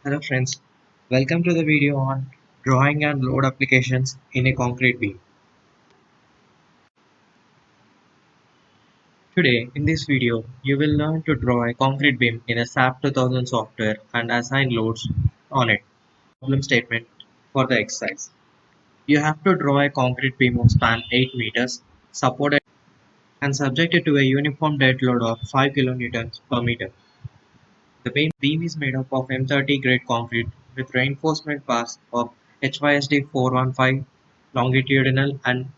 Hello friends, welcome to the video on drawing and load applications in a concrete beam. Today in this video you will learn to draw a concrete beam in a SAP 2000 software and assign loads on it. Problem statement for the exercise. You have to draw a concrete beam of span 8 meters, supported and subjected to a uniform dead load of 5 kilonewtons per meter. The beam is made up of M30 grade concrete with reinforcement bars of HYSD 415 longitudinal and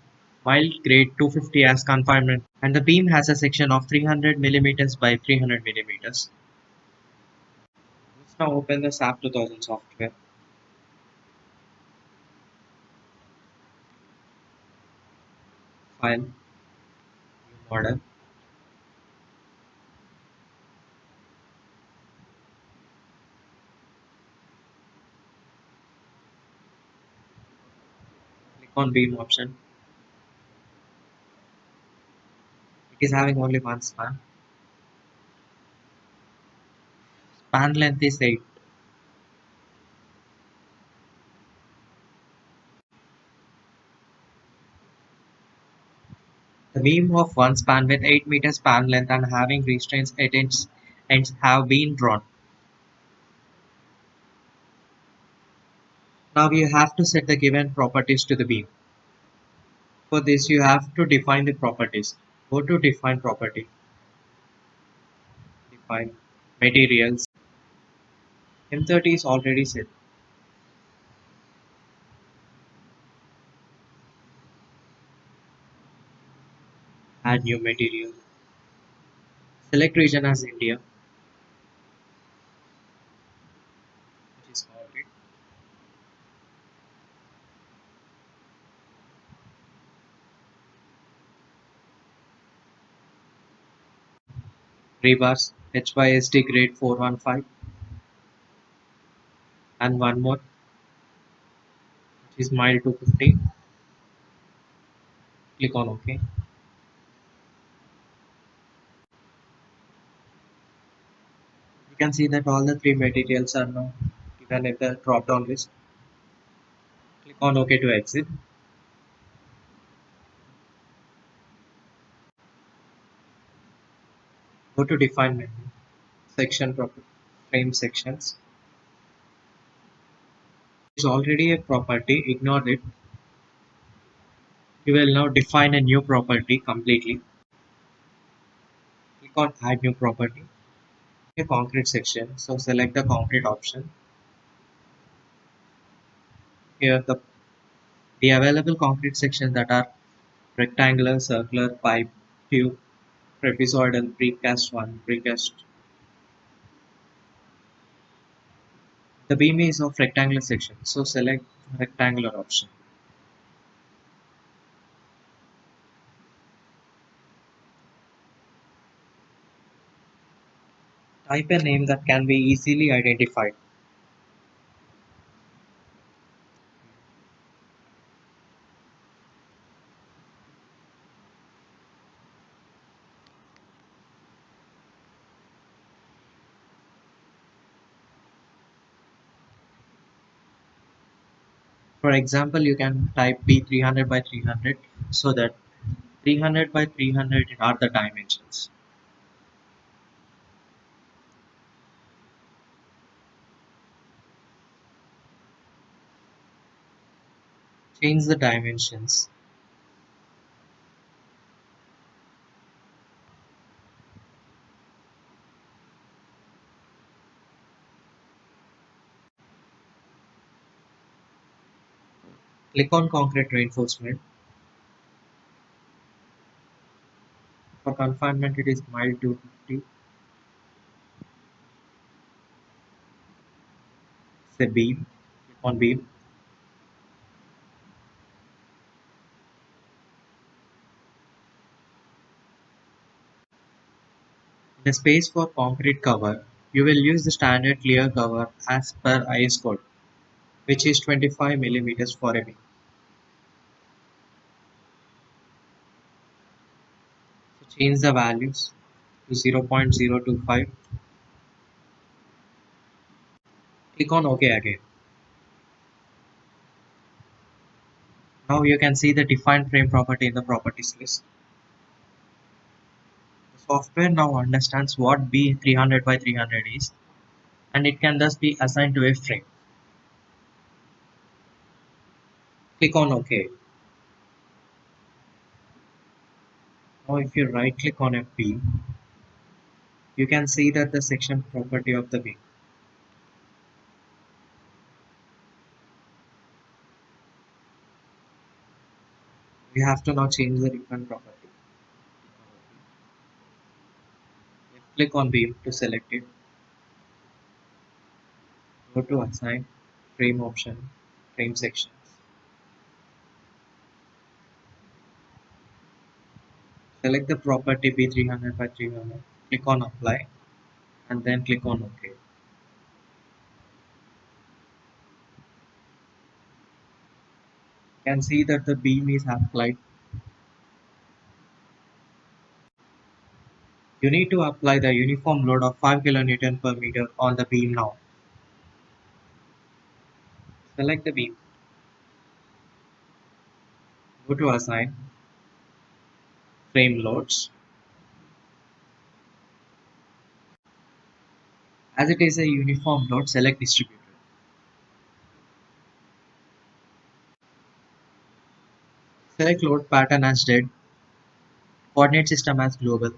mild grade 250 as confinement, and the beam has a section of 300 millimeters by 300 millimeters. Let's now open the SAP 2000 software. File, New Model. Click on beam option. It is having only one span. Span length is 8. The beam of one span with 8 meters span length and having restraints at ends have been drawn. Now you have to set the given properties to the beam. For this you have to define the properties. Go to define property, define materials. M30 is already set. Add new material. Select region as India, which is concrete. Rebars HYSD grade 415 and one more, which is mild 250. Click on OK. You can see that all the three materials are now given in the drop down list. Click on OK to exit. Go to define menu, section property, frame sections. It's already a property, ignore it. You will now define a new property completely. Click on add new property. A concrete section, so select the concrete option. Here the available concrete sections that are rectangular, circular, pipe, tube, trapezoidal, precast 1, precast. The beam is of rectangular section, so select rectangular option. Type a name that can be easily identified. For example, you can type B 300 by 300 so that 300 by 300 are the dimensions. Change the dimensions. Click on concrete reinforcement. For confinement, it is mild 250. Say beam. Click on beam. In the space for concrete cover, you will use the standard clear cover as per IS code, which is 25 millimeters for a beam. So change the values to 0.025. Click on OK again. Now you can see the defined frame property in the properties list. The software now understands what B300 by 300 is, and it can thus be assigned to a frame. Click on OK. Now if you right click on a beam, you can see that the section property of the beam. We have to now change the different property. Click on beam to select it. Go to assign, frame option, frame sections. Select the property B300 by 300. Click on apply and then click on OK. You can see that the beam is applied. You need to apply the uniform load of 5 kN per meter on the beam now. Select the beam. Go to assign, frame loads. As it is a uniform load, select distributed. Select load pattern as dead, coordinate system as global,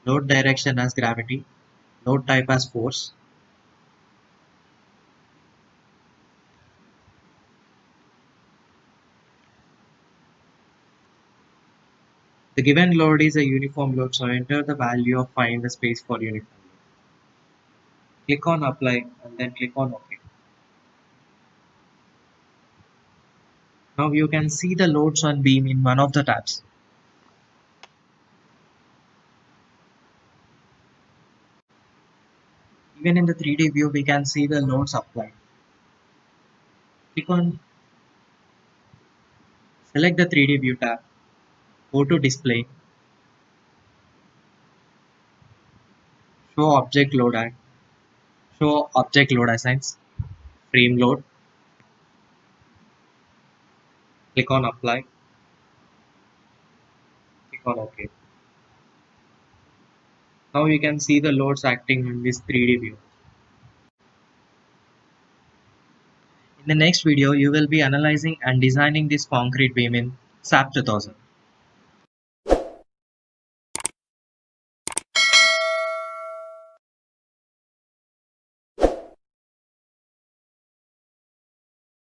load direction as gravity, load type as force. The given load is a uniform load, so enter the value of find the space for uniform load. Click on apply and then click on OK. Now you can see the loads on beam in one of the tabs. Even in the 3D view, we can see the loads applied. Click on, select the 3D view tab, go to display, show object load and show object load assigns, frame load. Click on apply, click on OK. Now you can see the loads acting in this 3D view. In the next video, you will be analyzing and designing this concrete beam in SAP 2000.